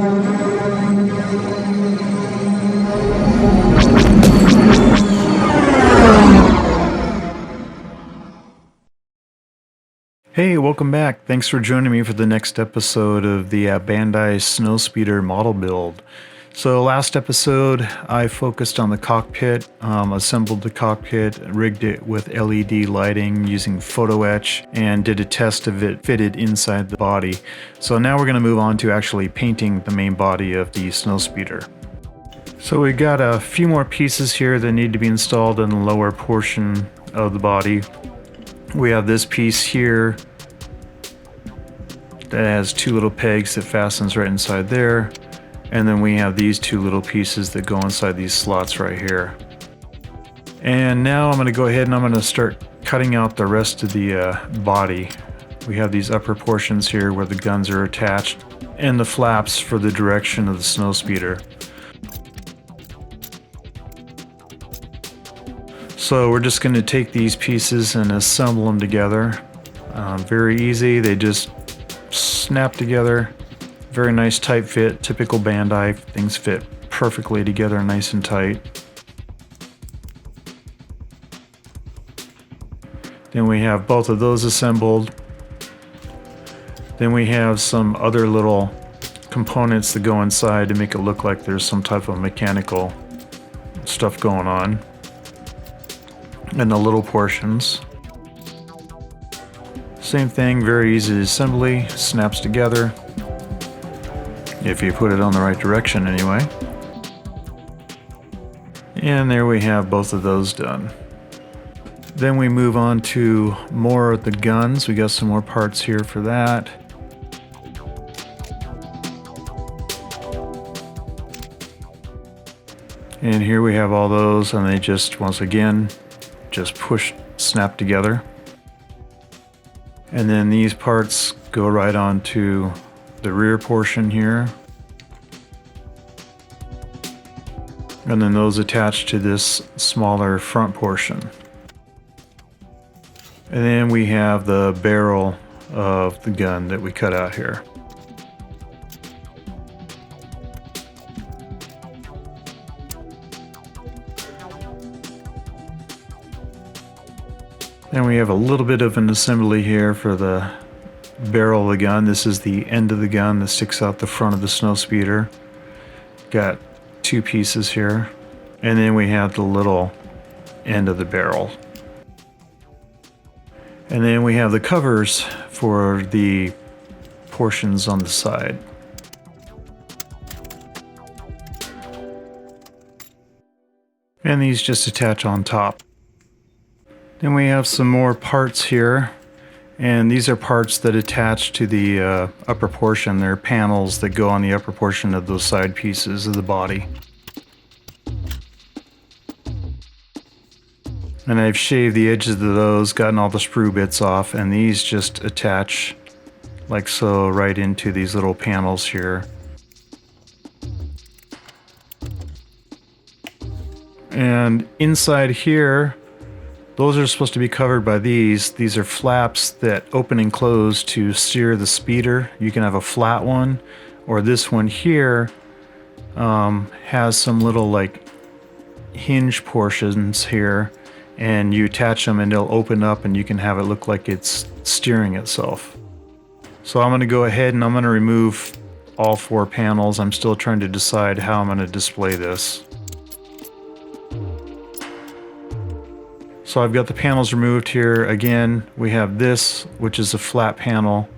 Hey, welcome back. Thanks for joining me for the next episode of the Bandai Snowspeeder model build. So last episode I focused on the cockpit, assembled the cockpit, rigged it with LED lighting using Photo-etch, and did a test of it fitted inside the body. So now we're going to move on to actually painting the main body of the Snowspeeder. So we got a few more pieces here that need to be installed in the lower portion of the body. We have this piece here that has two little pegs that fastens right inside there. And then we have these two little pieces that go inside these slots right here. And now I'm going to go ahead and I'm going to start cutting out the rest of the body. We have these upper portions here where the guns are attached and the flaps for the direction of the Snowspeeder. So we're just going to take these pieces and assemble them together. Very easy, they just snap together. Very nice tight fit, typical Bandai, things fit perfectly together, nice and tight. Then we have both of those assembled. Then we have some other little components that go inside to make it look like there's some type of mechanical stuff going on. And the little portions. Same thing, very easy assembly, snaps together. If you put it on the right direction anyway. And there we have both of those done. Then we move on to more of the guns. We got some more parts here for that. And here we have all those, and they just, once again, just push, snap together. And then these parts go right onto the rear portion here. And then those attach to this smaller front portion. And then we have the barrel of the gun that we cut out here. And we have a little bit of an assembly here for the barrel of the gun. This is the end of the gun that sticks out the front of the Snowspeeder. Got two pieces here. And then we have the little end of the barrel. And then we have the covers for the portions on the side. And these just attach on top. Then we have some more parts here, and these are parts that attach to the upper portion. They're panels that go on the upper portion of those side pieces of the body. And I've shaved the edges of those, gotten all the sprue bits off, and these just attach like so right into these little panels here. And inside here, those are supposed to be covered by these. These are flaps that open and close to steer the speeder. You can have a flat one, or this one here has some little like hinge portions here, and you attach them and they'll open up and you can have it look like it's steering itself. So I'm going to go ahead and I'm going to remove all four panels. I'm still trying to decide how I'm going to display this. So I've got the panels removed here. Again, we have this, which is a flat panel,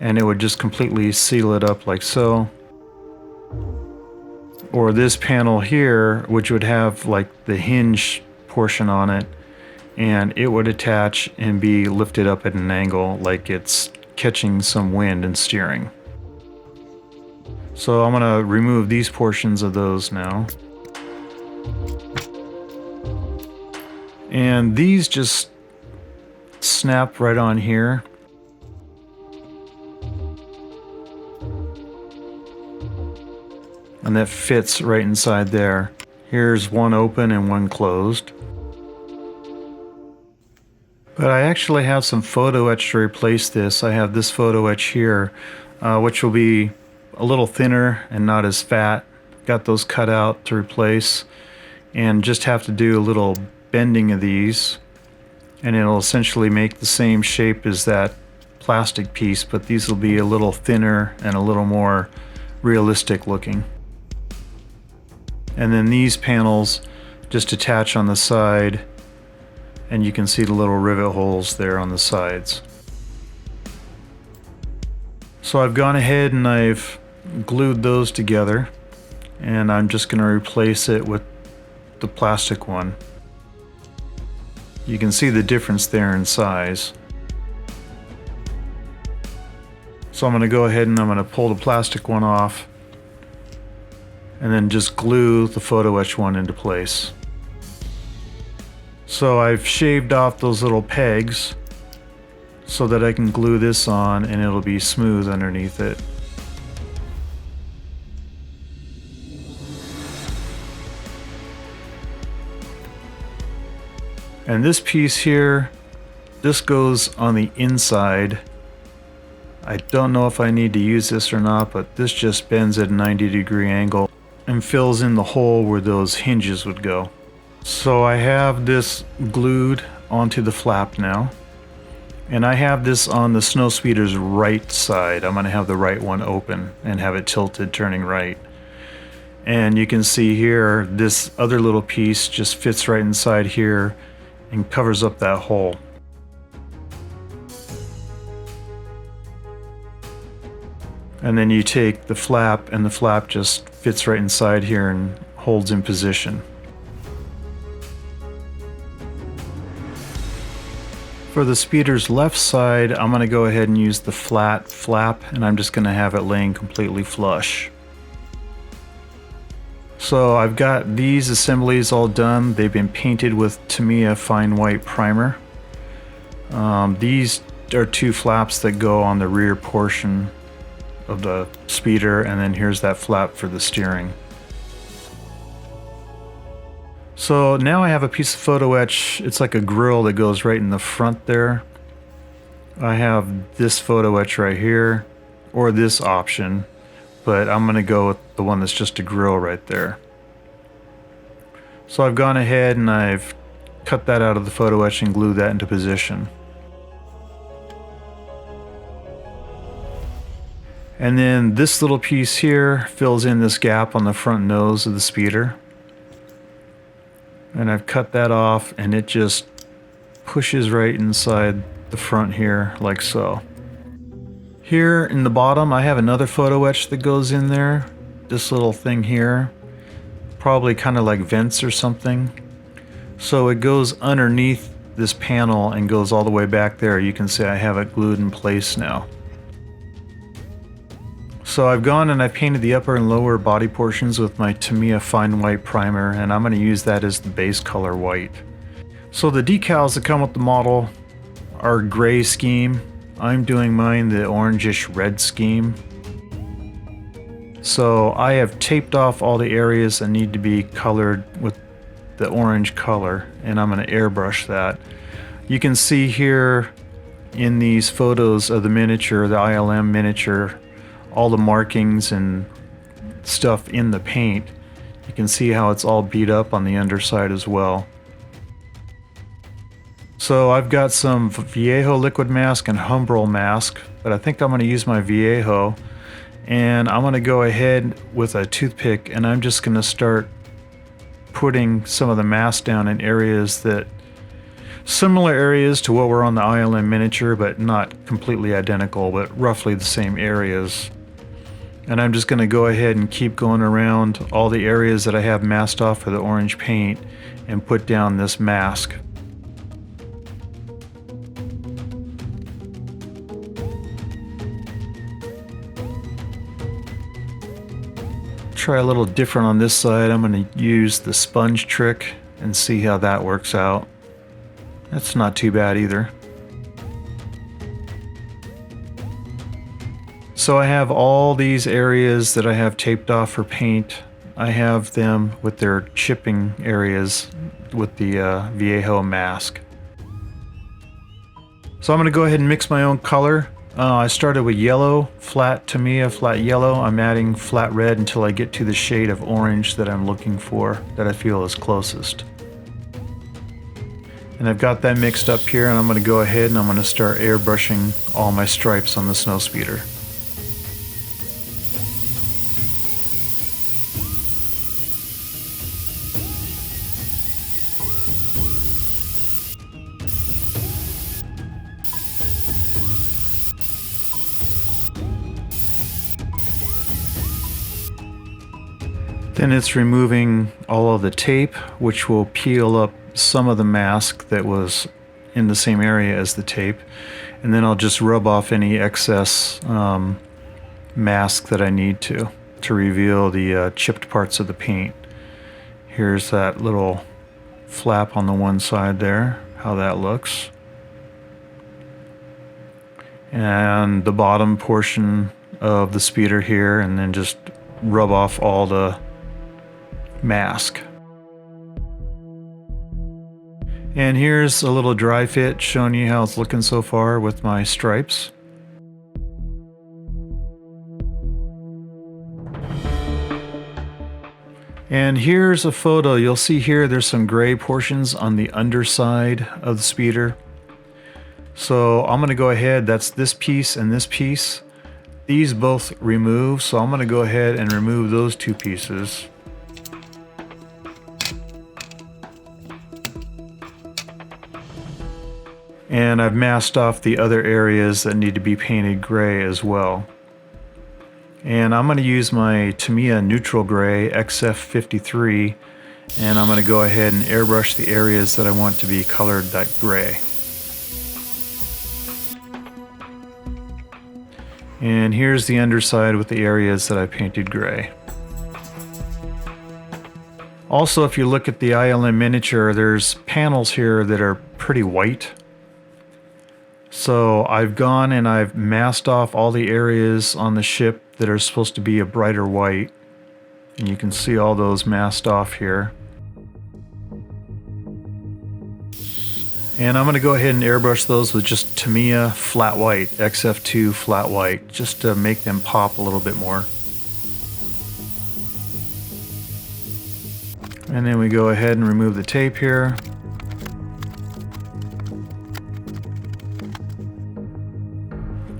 and it would just completely seal it up like so. Or this panel here, which would have like the hinge portion on it, and it would attach and be lifted up at an angle like it's catching some wind and steering. So I'm going to remove these portions of those now. And these just snap right on here. And that fits right inside there. Here's one open and one closed. But I actually have some Photo-etch to replace this. I have this Photo-etch here, which will be a little thinner and not as fat. Got those cut out to replace, and just have to do a little bending of these, and it'll essentially make the same shape as that plastic piece, but these will be a little thinner and a little more realistic looking. And then these panels just attach on the side, and you can see the little rivet holes there on the sides. So I've gone ahead and I've glued those together, and I'm just going to replace it with the plastic one. You can see the difference there in size. So I'm going to go ahead and I'm going to pull the plastic one off and then just glue the Photo-etch one into place. So I've shaved off those little pegs so that I can glue this on and it'll be smooth underneath it. And this piece here, this goes on the inside. I don't know if I need to use this or not, but this just bends at a 90-degree angle and fills in the hole where those hinges would go. So I have this glued onto the flap now, and I have this on the Snowspeeder's right side. I'm going to have the right one open and have it tilted turning right. And you can see here, this other little piece just fits right inside here and covers up that hole. And then you take the flap, and the flap just fits right inside here and holds in position. For the speeder's left side, I'm going to go ahead and use the flat flap, and I'm just going to have it laying completely flush. So I've got these assemblies all done. They've been painted with Tamiya fine white primer. These are two flaps that go on the rear portion of the speeder, and then here's that flap for the steering. So now I have a piece of Photo-etch. It's like a grill that goes right in the front there. I have this Photo-etch right here, or this option, but I'm going to go with the one that's just a grill right there. So I've gone ahead and I've cut that out of the Photo-etch and glued that into position. And then this little piece here fills in this gap on the front nose of the speeder. And I've cut that off, and it just pushes right inside the front here, like so. Here in the bottom, I have another Photo-etch that goes in there. This little thing here, probably kind of like vents or something. So it goes underneath this panel and goes all the way back there. You can see I have it glued in place now. So I've gone and I painted the upper and lower body portions with my Tamiya fine white primer, and I'm going to use that as the base color white. So the decals that come with the model are gray scheme. I'm doing mine the orangish red scheme. So I have taped off all the areas that need to be colored with the orange color, and I'm going to airbrush that. You can see here in these photos of the miniature, the ILM miniature, all the markings and stuff in the paint. You can see how it's all beat up on the underside as well. So I've got some Viejo liquid mask and Humbrol mask, but I think I'm going to use my Viejo, and I'm going to go ahead with a toothpick and I'm just going to start putting some of the mask down in areas that similar areas to what were on the ILM miniature, but not completely identical, but roughly the same areas. And I'm just going to go ahead and keep going around all the areas that I have masked off for the orange paint and put down this mask. Try a little different on this side. I'm going to use the sponge trick and see how that works out. That's not too bad either. So I have all these areas that I have taped off for paint. I have them with their chipping areas with the Viejo mask. So I'm going to go ahead and mix my own color. I started with yellow, flat Tamiya, flat yellow. I'm adding flat red until I get to the shade of orange that I'm looking for, that I feel is closest. And I've got that mixed up here, and I'm going to go ahead and I'm going to start airbrushing all my stripes on the Snowspeeder. Then it's removing all of the tape, which will peel up some of the mask that was in the same area as the tape. And then I'll just rub off any excess mask that I need to reveal the chipped parts of the paint. Here's that little flap on the one side there, how that looks. And the bottom portion of the speeder here, and then just rub off all the mask. And here's a little dry fit showing you how it's looking so far with my stripes. And here's a photo. You'll see here there's some gray portions on the underside of the speeder. So I'm going to go ahead, that's this piece and this piece. These both remove, so I'm going to go ahead and remove those two pieces. And I've masked off the other areas that need to be painted gray as well. And I'm going to use my Tamiya neutral gray XF53, and I'm going to go ahead and airbrush the areas that I want to be colored that gray. And here's the underside with the areas that I painted gray. Also, if you look at the ILM miniature, there's panels here that are pretty white. So I've gone and I've masked off all the areas on the ship that are supposed to be a brighter white. And you can see all those masked off here. And I'm going to go ahead and airbrush those with just Tamiya flat white, XF2 flat white, just to make them pop a little bit more. And then we go ahead and remove the tape here.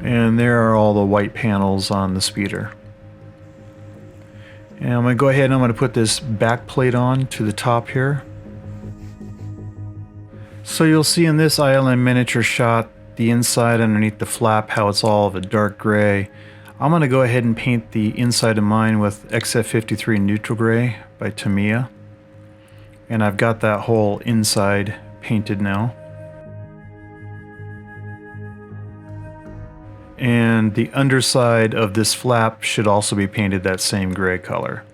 And there are all the white panels on the speeder. And I'm going to go ahead and I'm going to put this back plate on to the top here. So you'll see in this ILM miniature shot, the inside underneath the flap, how it's all of a dark gray. I'm going to go ahead and paint the inside of mine with XF53 neutral gray by Tamiya. And I've got that whole inside painted now. And the underside of this flap should also be painted that same gray color.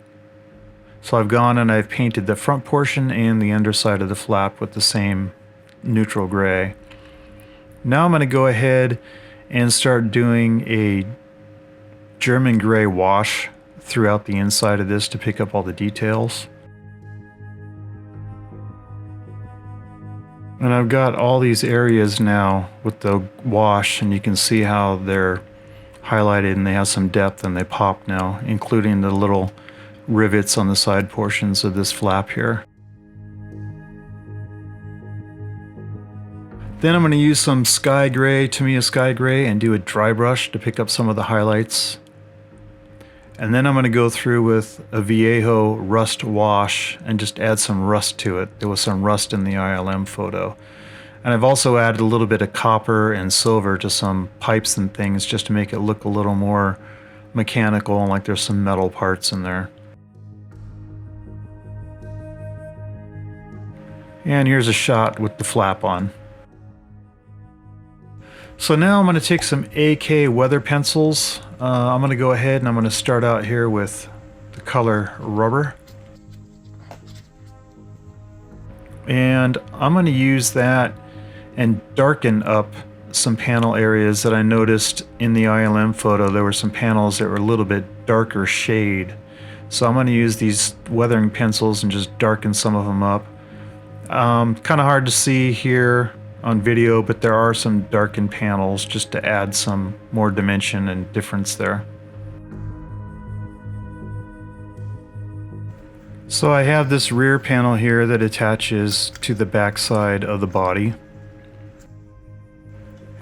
So I've gone and I've painted the front portion and the underside of the flap with the same neutral gray. Now I'm going to go ahead and start doing a German gray wash throughout the inside of this to pick up all the details. And I've got all these areas now with the wash, and you can see how they're highlighted and they have some depth and they pop now, including the little rivets on the side portions of this flap here. Then I'm going to use some sky gray, Tamiya sky gray, and do a dry brush to pick up some of the highlights. And then I'm going to go through with a Viejo rust wash and just add some rust to it. There was some rust in the ILM photo. And I've also added a little bit of copper and silver to some pipes and things just to make it look a little more mechanical and like there's some metal parts in there. And here's a shot with the flap on. So now I'm going to take some AK weather pencils. I'm going to go ahead and I'm going to start out here with the color rubber. And I'm going to use that and darken up some panel areas that I noticed in the ILM photo. There were some panels that were a little bit darker shade. So I'm going to use these weathering pencils and just darken some of them up. Kind of hard to see here on video, but there are some darkened panels just to add some more dimension and difference there. So I have this rear panel here that attaches to the back side of the body.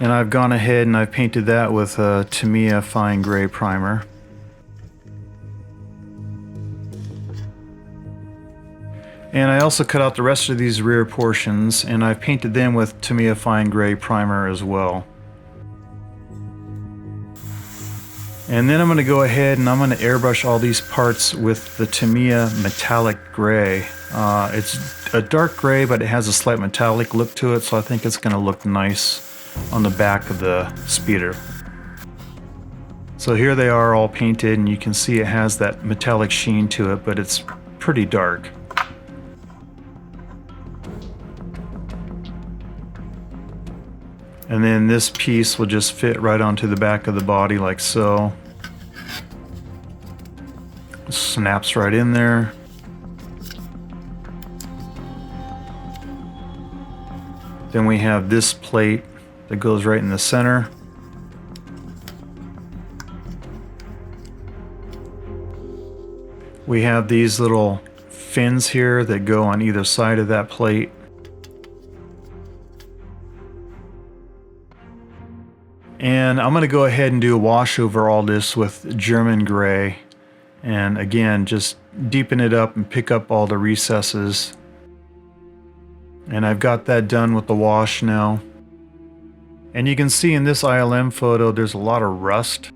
And I've gone ahead and I've painted that with a Tamiya fine gray primer. And I also cut out the rest of these rear portions and I've painted them with Tamiya fine gray primer as well. And then I'm going to go ahead and I'm going to airbrush all these parts with the Tamiya metallic gray. It's a dark gray, but it has a slight metallic look to it, so I think it's going to look nice on the back of the speeder. So here they are all painted, and you can see it has that metallic sheen to it, but it's pretty dark. And then this piece will just fit right onto the back of the body like so. Snaps right in there. Then we have this plate that goes right in the center. We have these little fins here that go on either side of that plate. And I'm going to go ahead and do a wash over all this with German gray. And again, just deepen it up and pick up all the recesses. And I've got that done with the wash now. And you can see in this ILM photo, there's a lot of rust.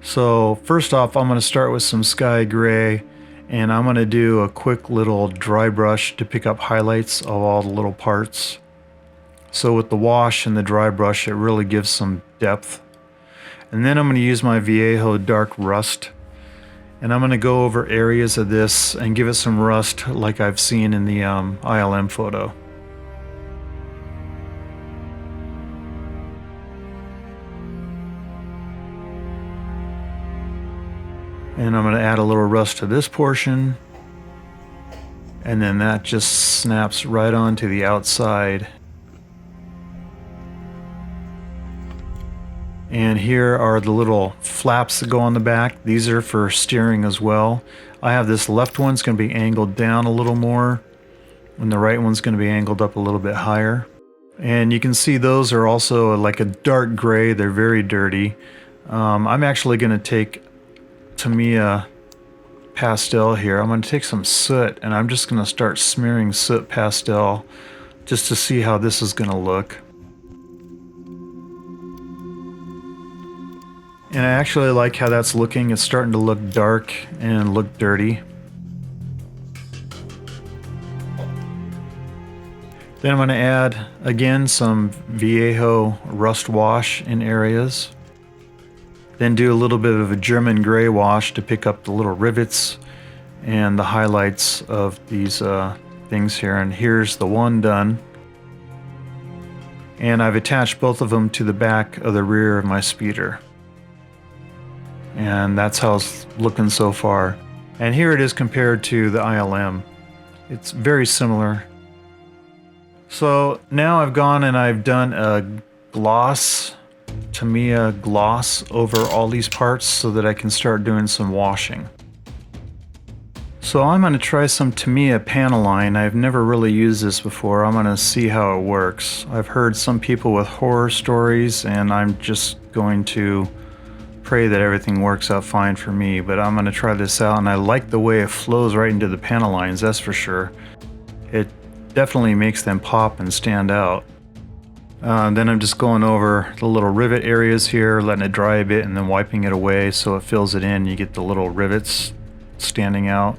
So first off, I'm going to start with some sky gray. And I'm going to do a quick little dry brush to pick up highlights of all the little parts. So with the wash and the dry brush, it really gives some depth. And then I'm going to use my Viejo dark rust. And I'm going to go over areas of this and give it some rust like I've seen in the ILM photo. And I'm going to add a little rust to this portion. And then that just snaps right onto the outside. And here are the little flaps that go on the back. These are for steering as well. I have this left one's going to be angled down a little more, and the right one's going to be angled up a little bit higher. And you can see those are also like a dark gray. They're very dirty. I'm actually going to take Tamiya pastel here. I'm going to take some soot, and I'm just going to start smearing soot pastel just to see how this is going to look. And I actually like how that's looking. It's starting to look dark and look dirty. Then I'm going to add, again, some Viejo rust wash in areas. Then do a little bit of a German gray wash to pick up the little rivets and the highlights of these things here. And here's the one done. And I've attached both of them to the back of the rear of my speeder. And that's how it's looking so far. And here it is compared to the ILM. It's very similar. So now I've gone and I've done a gloss, Tamiya gloss over all these parts so that I can start doing some washing. So I'm going to try some Tamiya Panaline. I've never really used this before. I'm going to see how it works. I've heard some people with horror stories, and I'm just going to pray that everything works out fine for me, but I'm going to try this out, and I like the way it flows right into the panel lines, that's for sure. It definitely makes them pop and stand out. Then I'm just going over the little rivet areas here, letting it dry a bit, and then wiping it away so it fills it in. You get the little rivets standing out.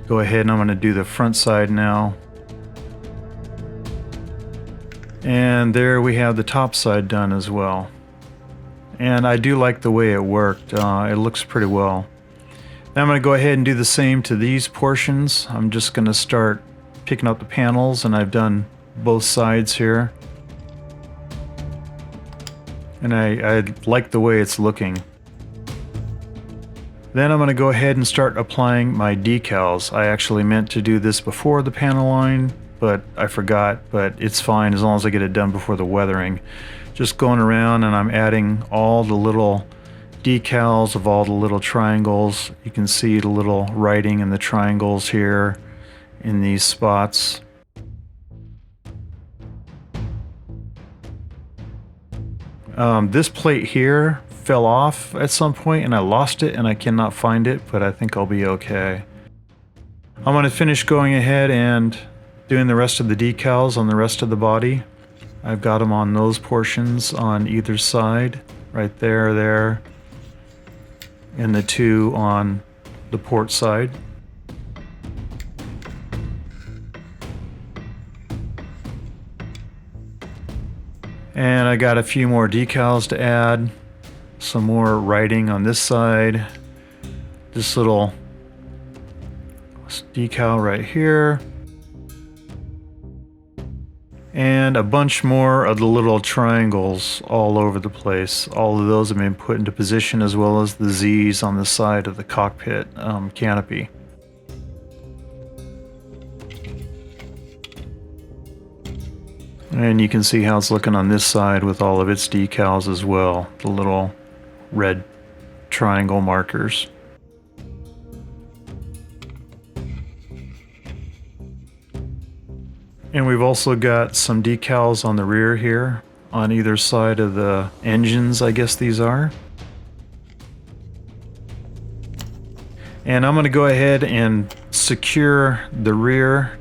Go ahead and I'm going to do the front side now. And there we have the top side done as well. And I do like the way it worked. It looks pretty well. Now I'm going to go ahead and do the same to these portions. I'm just going to start picking up the panels, and I've done both sides here. And I like the way it's looking. Then I'm going to go ahead and start applying my decals. I actually meant to do this before the panel line, but I forgot, but it's fine as long as I get it done before the weathering. Just going around and I'm adding all the little decals of all the little triangles. You can see the little writing in the triangles here in these spots. This plate here fell off at some point and I lost it and I cannot find it, but I think I'll be okay. I'm going to finish going ahead and doing the rest of the decals on the rest of the body. I've got them on those portions on either side, right there, and the two on the port side. And I got a few more decals to add, some more writing on this side, this little decal right here, and a bunch more of the little triangles all over the place. All of those have been put into position, as well as the Z's on the side of the cockpit canopy. And you can see how it's looking on this side with all of its decals as well, the little red triangle markers. And we've also got some decals on the rear here, on either side of the engines, I guess these are. And I'm going to go ahead and secure the rear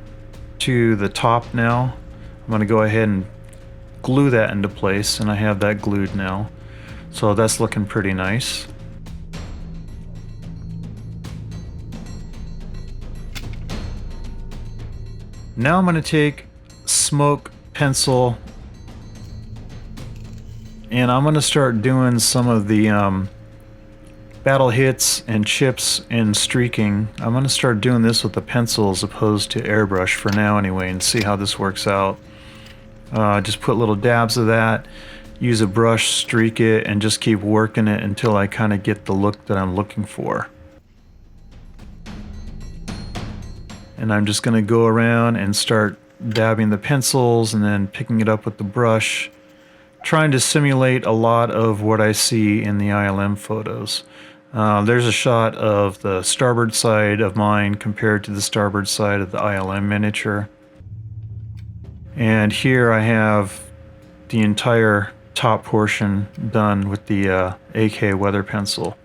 to the top now. I'm going to go ahead and glue that into place, and I have that glued now. So that's looking pretty nice. Now I'm going to take smoke pencil and I'm going to start doing some of the battle hits and chips and streaking. I'm going to start doing this with the pencil as opposed to airbrush for now anyway, and see how this works out. Just put little dabs of that, use a brush, streak it, and just keep working it until I kind of get the look that I'm looking for. And I'm just going to go around and start dabbing the pencils and then picking it up with the brush, trying to simulate a lot of what I see in the ILM photos. There's a shot of the starboard side of mine compared to the starboard side of the ILM miniature. And here I have the entire top portion done with the AK weather pencil.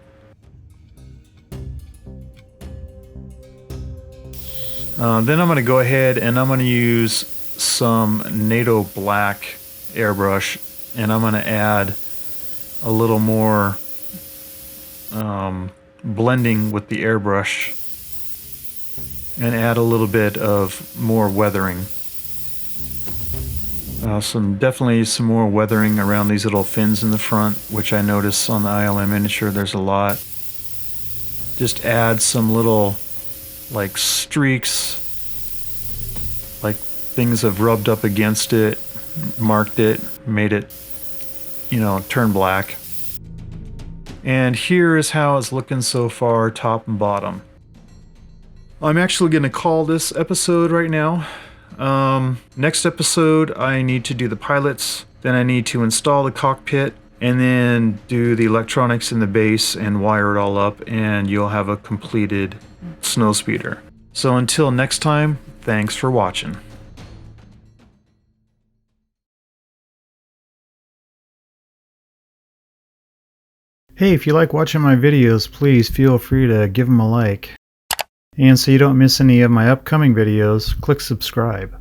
Then I'm going to go ahead and I'm going to use some NATO black airbrush, and I'm going to add a little more blending with the airbrush and add a little bit of more weathering. Definitely some more weathering around these little fins in the front, which I notice on the ILM miniature there's a lot. Just add some little like streaks, like things have rubbed up against it, marked it, made it, turn black. And here is how it's looking so far, top and bottom. I'm actually going to call this episode right now. Next episode I need to do the pilots, then I need to install the cockpit, and then do the electronics in the base and wire it all up, and you'll have a completed Snowspeeder. So until next time, thanks for watching. Hey, if you like watching my videos, please feel free to give them a like. And so you don't miss any of my upcoming videos, click subscribe.